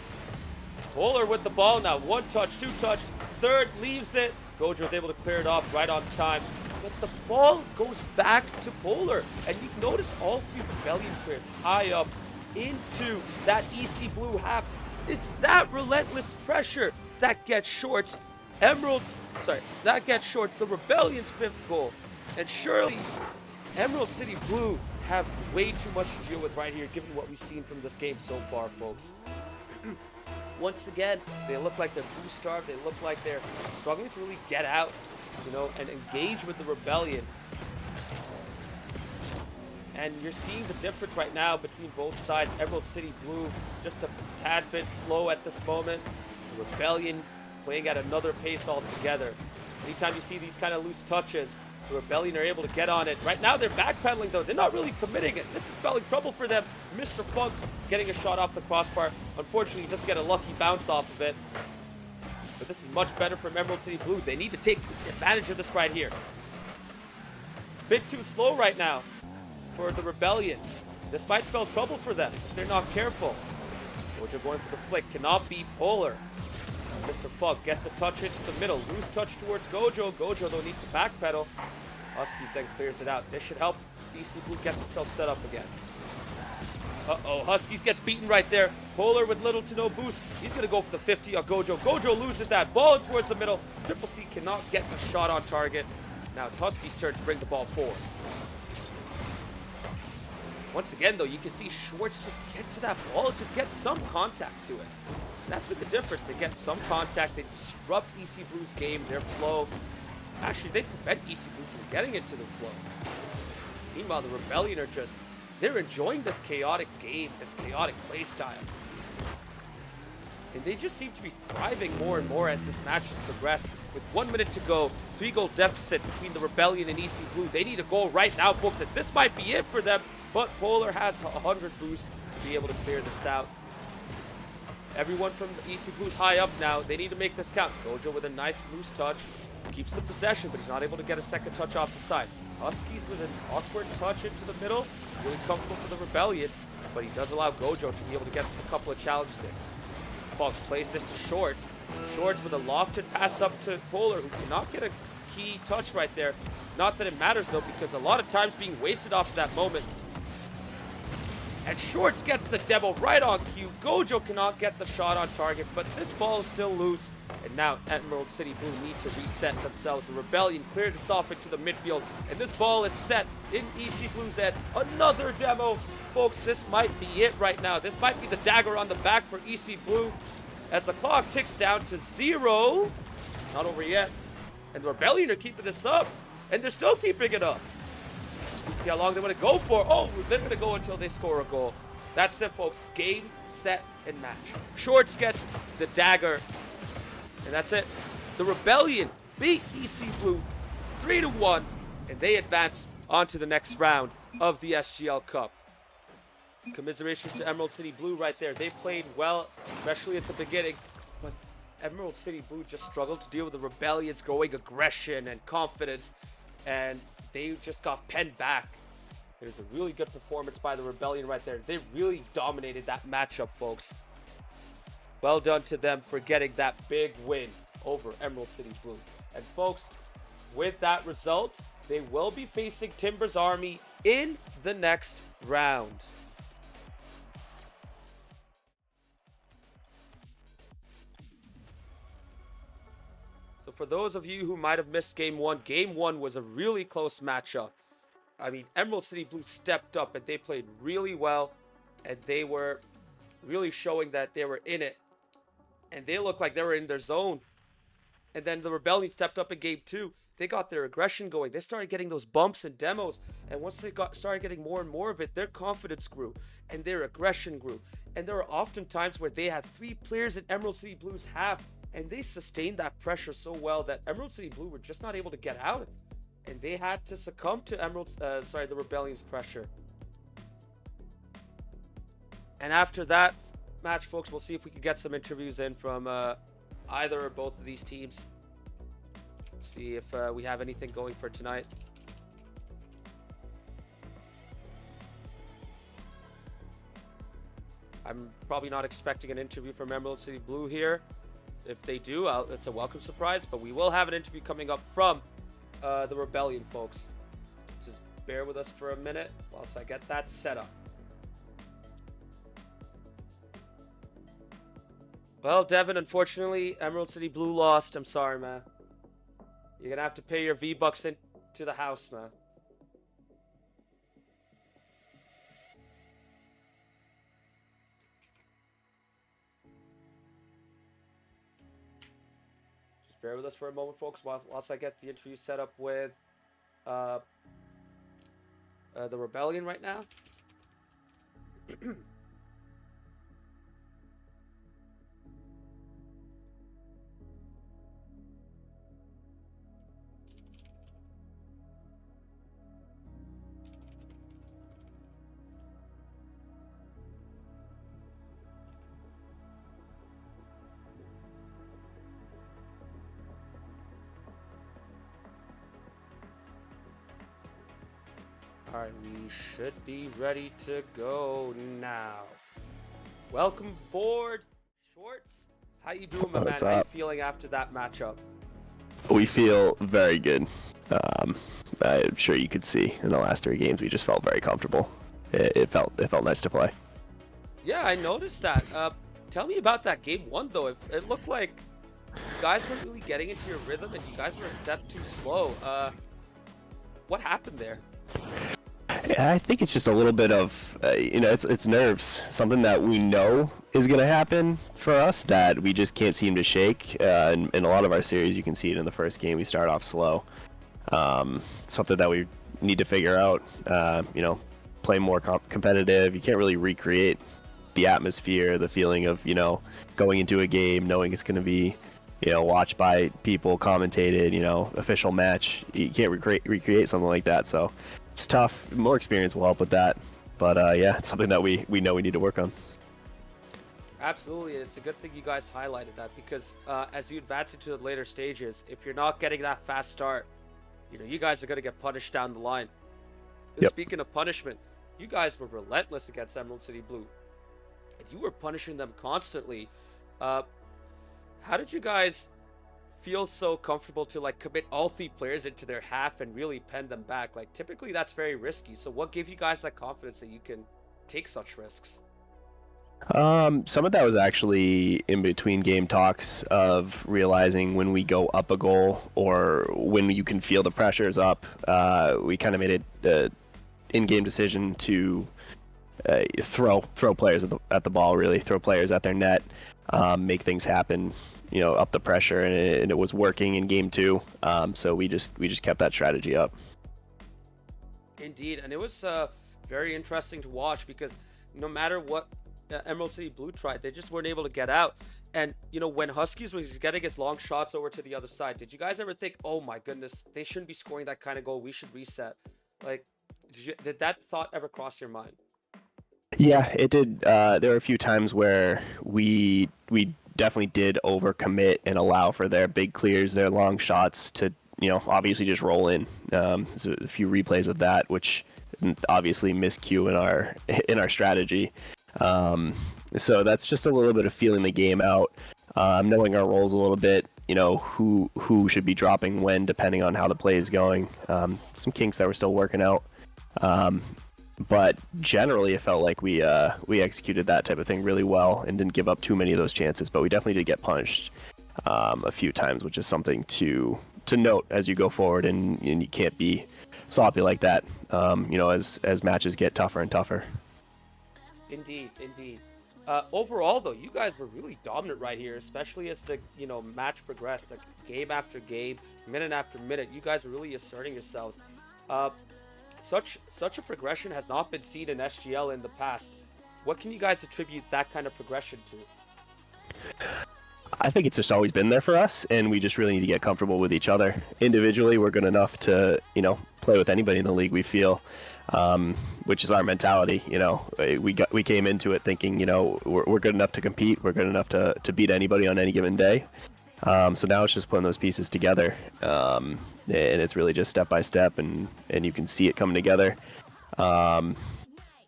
Polar with the ball now. 1 touch, 2 touch. Third leaves it. Gojo is able to clear it off right on time. But the ball goes back to Polar. And you notice all 3 Rebellion players high up into that EC Blue half. It's that relentless pressure that gets Shorts. That gets Shorts the Rebellion's 5th goal. And surely Emerald City Blue have way too much to deal with right here, given what we've seen from this game so far, folks. Once again, they look like they're boost starved. They look like they're struggling to really get out, and engage with the Rebellion. And you're seeing the difference right now between both sides. Emerald City Blue just a tad bit slow at this moment. The Rebellion playing at another pace altogether. Anytime you see these kind of loose touches, The Rebellion are able to get on it. Right now, they're backpedaling, though. They're not really committing it. This is spelling trouble for them. Mr. Funk getting a shot off the crossbar. Unfortunately, he doesn't get a lucky bounce off of it. But this is much better from Emerald City Blue. They need to take advantage of this right here. Bit too slow right now for the Rebellion. This might spell trouble for them if they're not careful. Gojo going for the flick. Cannot beat Polar. Mr. Funk gets a touch into the middle. Loose touch towards Gojo. Gojo, though, needs to backpedal. Huskies then clears it out. This should help DC Blue get themselves set up again. Uh-oh, Huskies gets beaten right there. Polar with little to no boost. He's going to go for the 50 on Gojo. Gojo loses that. Ball towards the middle. Triple C cannot get the shot on target. Now it's Huskies' turn to bring the ball forward. Once again, though, you can see Schwartz just get to that ball, just get some contact to it. That's what the difference. They get some contact, they disrupt EC Blue's game, their flow. Actually, they prevent EC Blue from getting into the flow. Meanwhile, the Rebellion are just, they're enjoying this chaotic game, this chaotic play style. And they just seem to be thriving more and more as this match has progressed. With 1 minute to go, 3-goal deficit between the Rebellion and EC Blue. They need a goal right now, folks, and this might be it for them. But Polar has 100 boost to be able to clear this out. Everyone from EC Blue's high up now. They need to make this count. Gojo with a nice loose touch. Keeps the possession, but he's not able to get a second touch off the side. Huskies with an awkward touch into the middle. Really comfortable for the Rebellion, but he does allow Gojo to be able to get a couple of challenges in. Funk plays this to Shorts. Shorts with a lofted pass up to Polar, who cannot get a key touch right there. Not that it matters, though, because a lot of time's being wasted off that moment. And Shorts gets the demo right on cue. Gojo cannot get the shot on target, but this ball is still loose. And now Emerald City Blue need to reset themselves. The Rebellion cleared this off into the midfield, and this ball is set in EC Blue's end. Another demo. Folks, this might be it right now. This might be the dagger on the back for EC Blue as the clock ticks down to 0. Not over yet. And the Rebellion are keeping this up, and they're still keeping it up. See how long they want to go for. Oh, they're going to go until they score a goal. That's it, folks. Game, set, and match. Shorts gets the dagger. And that's it. The Rebellion beat EC Blue 3-1. And they advance on to the next round of the SGL Cup. Commiserations to Emerald City Blue right there. They played well, especially at the beginning. But Emerald City Blue just struggled to deal with the Rebellion's growing aggression and confidence. And they just got penned back. It was a really good performance by the Rebellion right there. They really dominated that matchup, folks. Well done to them for getting that big win over Emerald City Blue. And folks, with that result, they will be facing Timber's Army in the next round. So for those of you who might have missed Game 1 was a really close matchup. I mean, Emerald City Blue stepped up and they played really well. And they were really showing that they were in it. And they looked like they were in their zone. And then the Rebellion stepped up in Game 2. They got their aggression going. They started getting those bumps and demos. And once they started getting more and more of it, their confidence grew. And their aggression grew. And there were often times where they had 3 players in Emerald City Blue's half. And they sustained that pressure so well that Emerald City Blue were just not able to get out. And they had to succumb to the Rebellion's pressure. And after that match, folks, we'll see if we can get some interviews in from either or both of these teams. See if we have anything going for tonight. I'm probably not expecting an interview from Emerald City Blue here. If they do, it's a welcome surprise, but we will have an interview coming up from the Rebellion, folks. Just bear with us for a minute whilst I get that set up. Well, Devin, unfortunately, Emerald City Blue lost. I'm sorry, man. You're going to have to pay your V-Bucks into the house, man. Bear with us for a moment, folks, whilst I get the interview set up with the Rebellion right now. Alright, we should be ready to go now. Welcome aboard, Shorts. How you doing, my man? What's How you up? feeling after that matchup? We feel very good. I'm sure you could see in the last 3 games we just felt very comfortable. It felt nice to play. Yeah, I noticed that. Tell me about that game one though. It looked like you guys weren't really getting into your rhythm and you guys were a step too slow. What happened there? I think it's just a little bit of it's nerves, something that we know is going to happen for us that we just can't seem to shake. In a lot of our series, you can see it in the first game. We start off slow. Something that we need to figure out. Play more competitive. You can't really recreate the atmosphere, the feeling of going into a game knowing it's going to be watched by people, commentated, official match. You can't recreate something like that. So it's tough. More experience will help with that. But yeah, it's something that we know we need to work on. Absolutely, and it's a good thing you guys highlighted that because as you advance into the later stages, if you're not getting that fast start, you guys are going to get punished down the line. And Yep. Speaking of punishment, you guys were relentless against Emerald City Blue. And you were punishing them constantly. How did you guys feel so comfortable to commit all 3 players into their half and really pen them back? Typically that's very risky. So what gave you guys that confidence that you can take such risks? Some of that was actually in between game talks of realizing when we go up a goal or when you can feel the pressures up. We kind of made it in-game decision to throw players at the ball, really throw players at their net, make things happen, up the pressure, and it was working in game 2. So we just kept that strategy up. Indeed, and it was very interesting to watch because no matter what Emerald City Blue tried, they just weren't able to get out. And when Huskies was getting his long shots over to the other side, did you guys ever think, oh my goodness, they shouldn't be scoring that kind of goal, we should reset? Did that thought ever cross your mind? Yeah, it did. There were a few times where we definitely did overcommit and allow for their big clears, their long shots to obviously just roll in. There's a few replays of that, which obviously miscue in our strategy. So that's just a little bit of feeling the game out, knowing our roles a little bit. Who should be dropping when, depending on how the play is going. Some kinks that we're still working out. But generally, it felt like we executed that type of thing really well and didn't give up too many of those chances. But we definitely did get punished a few times, which is something to note as you go forward, and you can't be sloppy like that. As matches get tougher and tougher. Indeed. Overall, though, you guys were really dominant right here, especially as the match progressed, game after game, minute after minute. You guys were really asserting yourselves. Such a progression has not been seen in SGL in the past. What can you guys attribute that kind of progression to? I think it's just always been there for us, and we just really need to get comfortable with each other. Individually, we're good enough to, play with anybody in the league, we feel, which is our mentality. We came into it thinking, we're good enough to compete. We're good enough to beat anybody on any given day. So now it's just putting those pieces together, and it's really just step by step, and you can see it coming together.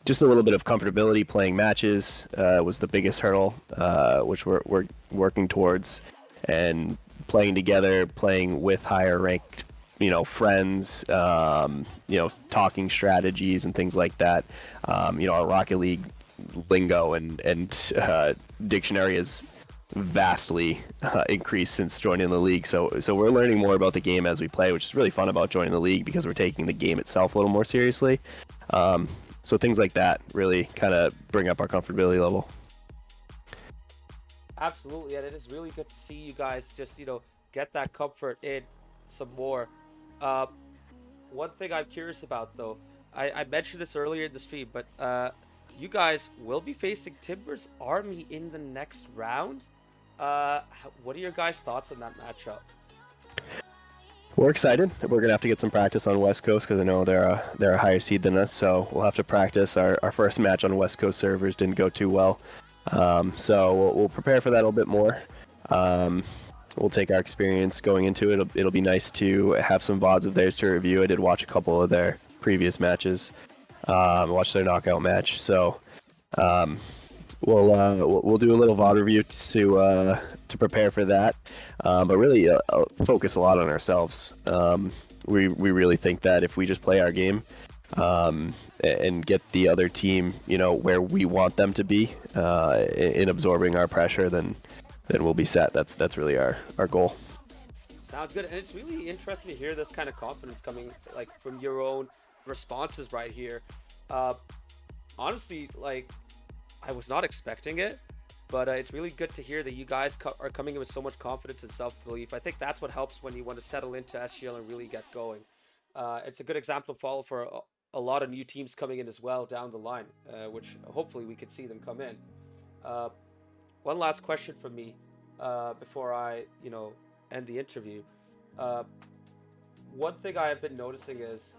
Just a little bit of comfortability playing matches was the biggest hurdle, which we're working towards, and playing together, playing with higher ranked, friends, talking strategies and things like that. Our Rocket League lingo and dictionary is vastly increased since joining the league. So we're learning more about the game as we play, which is really fun about joining the league because we're taking the game itself a little more seriously. So things like that really kind of bring up our comfortability level. Absolutely, and it is really good to see you guys just get that comfort in some more. One thing I'm curious about though, I mentioned this earlier in the stream, but you guys will be facing Timber's Army in the next round. What are your guys' thoughts on that matchup? We're excited. We're gonna have to get some practice on West Coast because I know they're a higher seed than us, so we'll have to practice. Our first match on West Coast servers didn't go too well, so we'll prepare for that a little bit more. We'll take our experience going into it. It'll be nice to have some VODs of theirs to review. I did watch a couple of their previous matches. Watched their knockout match. So we'll do a little VOD review to prepare for that, but really focus a lot on ourselves. We really think that if we just play our game and get the other team, where we want them to be in absorbing our pressure, then we'll be set. That's really our goal. Sounds good, and it's really interesting to hear this kind of confidence coming like from your own responses right here. Honestly, like, I was not expecting it, but it's really good to hear that you guys are coming in with so much confidence and self-belief. I think that's what helps when you want to settle into SGL and really get going. It's a good example to follow for a lot of new teams coming in as well down the line, which hopefully we could see them come in. One last question from me before I, end the interview. One thing I have been noticing is,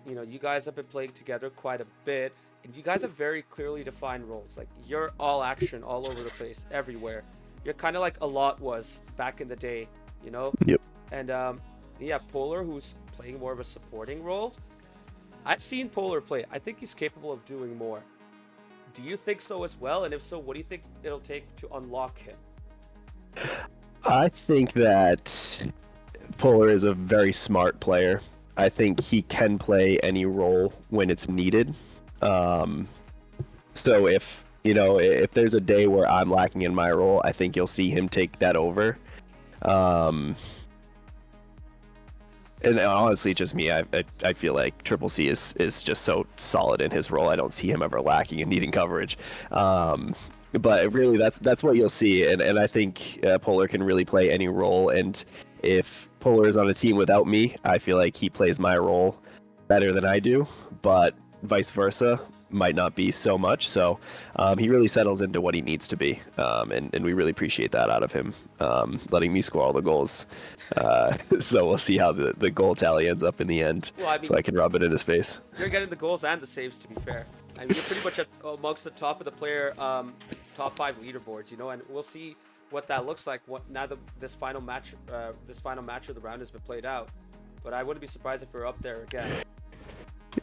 you guys have been playing together quite a bit, and you guys have very clearly defined roles. Like, you're all action all over the place, everywhere. You're kind of like a lot was back in the day, Yep. And Polar, who's playing more of a supporting role. I've seen Polar play. I think he's capable of doing more. Do you think so as well? And if so, what do you think it'll take to unlock him? I think that Polar is a very smart player. I think he can play any role when it's needed. So if there's a day where I'm lacking in my role, I think you'll see him take that over. And honestly, just me, I feel like Triple C is just so solid in his role. I don't see him ever lacking and needing coverage. But really, that's what you'll see, and I think Polar can really play any role. And if Polar is on a team without me, I feel like he plays my role better than I do. But vice versa, might not be so much. So he really settles into what he needs to be, and we really appreciate that out of him, letting me score all the goals. So we'll see how the goal tally ends up in the end. Well, I mean, so I can rub it in his face. You're getting the goals and the saves, to be fair. I mean, you're pretty much amongst the top of the player top 5 leaderboards, and we'll see what that looks like now that this final match of the round has been played out. But I wouldn't be surprised if we're up there again.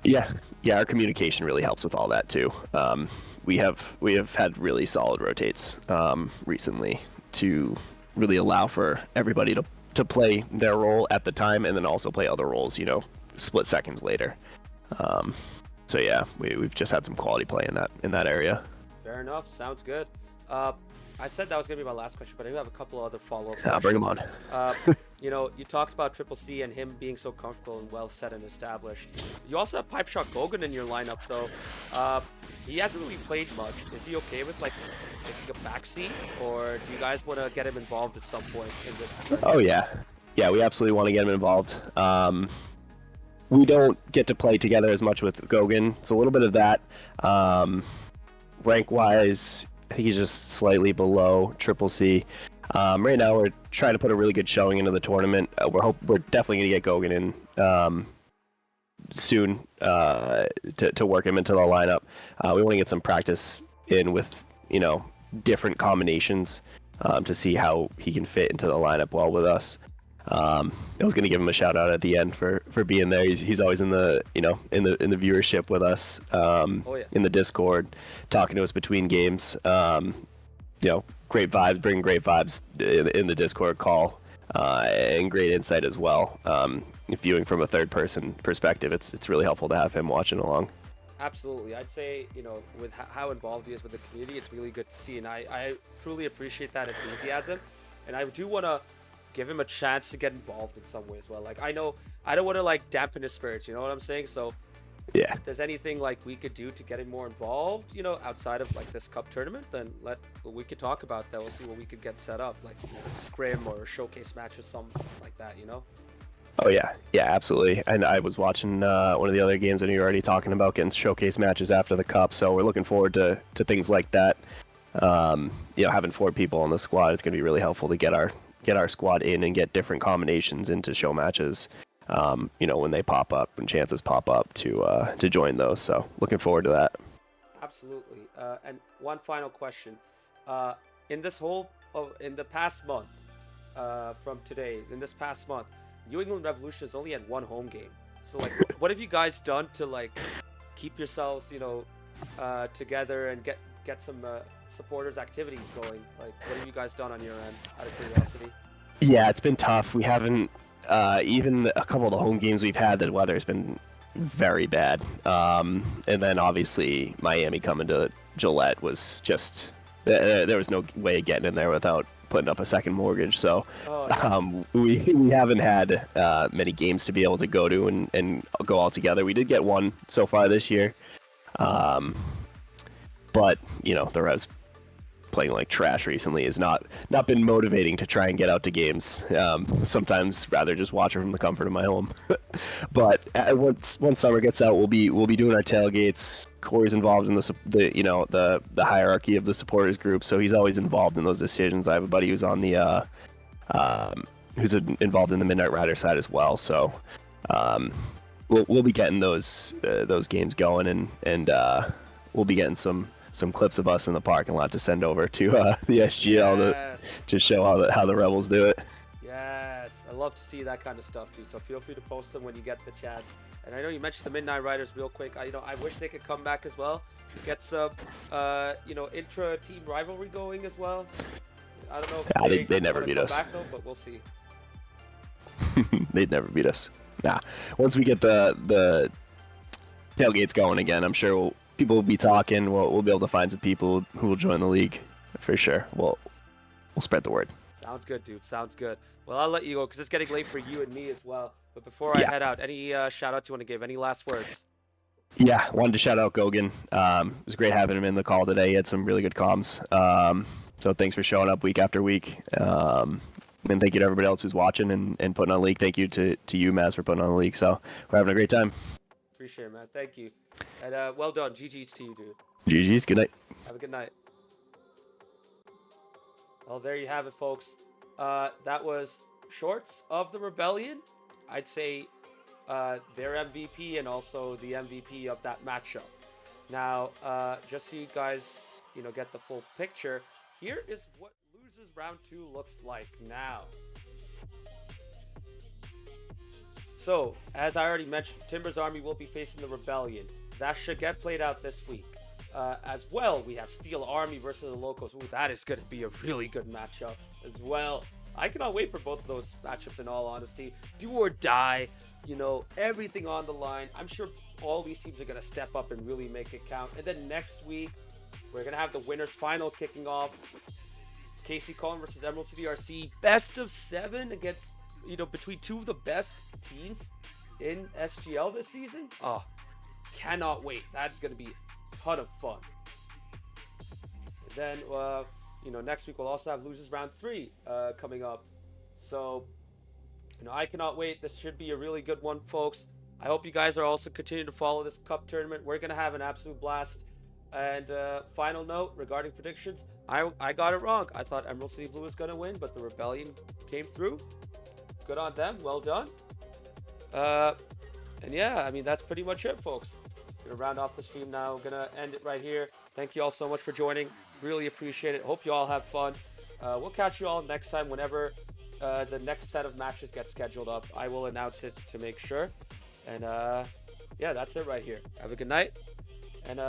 Yeah, our communication really helps with all that too. We have had really solid rotates recently to really allow for everybody to play their role at the time and then also play other roles, split seconds later. So yeah, we've just had some quality play in that area. Fair enough. Sounds good. I said that was going to be my last question, but I do have a couple other follow-up questions. I'll bring them on. You talked about Triple C and him being so comfortable and well set and established. You also have Pipe Shot Gogan in your lineup, though. He hasn't really played much. Is he okay with, taking a backseat? Or do you guys want to get him involved at some point in this tournament? Oh, yeah. Yeah, we absolutely want to get him involved. We don't get to play together as much with Gogan. It's a little bit of that. Rank-wise, I think he's just slightly below Triple C. Right now, we're trying to put a really good showing into the tournament. We're definitely going to get Gogan in soon to work him into the lineup. We want to get some practice in with different combinations to see how he can fit into the lineup well with us. I was going to give him a shout out at the end for being there. He's always in the in the viewership with us, in the Discord, talking to us between games. Great vibes, bringing great vibes in the Discord call, and great insight as well. Viewing from a third person perspective, it's really helpful to have him watching along. Absolutely. I'd say, with how involved he is with the community, it's really good to see, and I truly appreciate that enthusiasm, and I do want to give him a chance to get involved in some way as well. Like, I know I don't want to dampen his spirits, you know what I'm saying? So yeah, if there's anything we could do to get him more involved, outside of this cup tournament, then we could talk about that. We'll see what we could get set up, scrim or showcase matches, something like that, Oh yeah, absolutely. And I was watching one of the other games, and you're already talking about getting showcase matches after the cup. So we're looking forward to things like that. Having 4 people on the squad, it's going to be really helpful to get our squad in and get different combinations into show matches. When they pop up, when chances pop up to join those. So looking forward to that. Absolutely. And one final question. In the past month, from today, in this past month, New England Revolution has only had 1 home game. So like, what have you guys done to like keep yourselves, together and get some supporters activities going? Like, what have you guys done on your end, out of curiosity? Yeah, it's been tough. We haven't even a couple of the home games we've had. The weather has been very bad. And then obviously Miami coming to Gillette was just there was no way of getting in there without putting up a second mortgage. So Oh, yeah. we haven't had many games to be able to go to and go all together. We did get one so far this year, but the Revs playing like trash recently has not been motivating to try and get out to games. Sometimes rather just watch it from the comfort of my home. But once summer gets out, we'll be doing our tailgates. Corey's involved in the hierarchy of the supporters group, so he's always involved in those decisions. I have a buddy who's on the who's involved in the Midnight Rider side as well. So we'll be getting those games going, and we'll be getting some clips of us in the parking lot to send over to the SGL Yes. to show how the Rebels do it. Yes, I love to see that kind of stuff too. So feel free to post them when you get the chance. And I know you mentioned the Midnight Riders real quick. I wish they could come back as well. Get some, intra-team rivalry going as well. I don't know if they never beat us. back though, but we'll see. They'd never beat us. Nah. Once we get the tailgates going again, I'm sure people will be talking. We'll be able to find some people who will join the league for sure. We'll spread the word. Sounds good, dude. Sounds good. Well, I'll let you go because it's getting late for you and me as well. But before I head out, any shout outs you want to give? Any last words? Yeah, wanted to shout out Gogan. It was great having him in the call today. He had some really good comms. So thanks for showing up week after week. And thank you to everybody else who's watching and putting on the league. Thank you to you, Maz, for putting on the league. So we're having a great time. Appreciate it, man. Thank you. And well done. GG's to you, dude. GG's. Good night. Have a good night. Well, there you have it, folks. That was Shorts of the Rebellion. I'd say their MVP and also the MVP of that matchup. Now, just so you guys, get the full picture, here is what losers round 2 looks like now. So, as I already mentioned, Timber's Army will be facing the Rebellion. That should get played out this week. As well, we have Steel Army versus the Locos. Ooh, that is going to be a really good matchup as well. I cannot wait for both of those matchups, in all honesty. Do or die, everything on the line. I'm sure all these teams are going to step up and really make it count. And then next week, we're going to have the winners final kicking off. KC Colin versus Emerald City RC. Best of 7 against, between two of the best teams in SGL this season. Oh, cannot wait. That's going to be a ton of fun. And then, next week we'll also have Losers Round 3 coming up. So, I cannot wait. This should be a really good one, folks. I hope you guys are also continuing to follow this cup tournament. We're going to have an absolute blast. And final note regarding predictions, I got it wrong. I thought Emerald City Blue was going to win, but the Rebellion came through. Good on them. Well done. And yeah, that's pretty much it, folks. Gonna round off the stream now. Gonna end it right here. Thank you all so much for joining. Really appreciate it. Hope you all have fun. We'll catch you all next time whenever the next set of matches get scheduled up. I will announce it to make sure. And yeah, that's it right here. Have a good night. And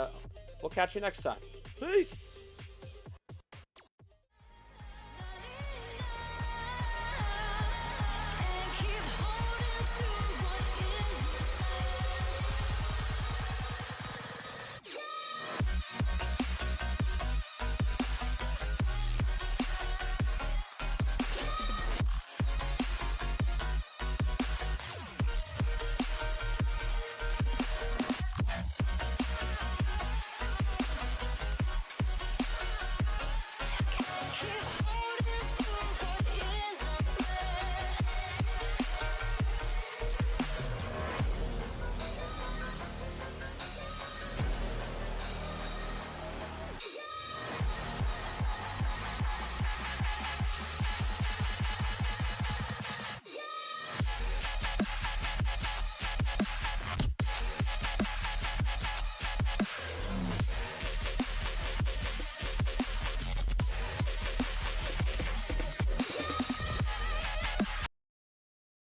we'll catch you next time. Peace.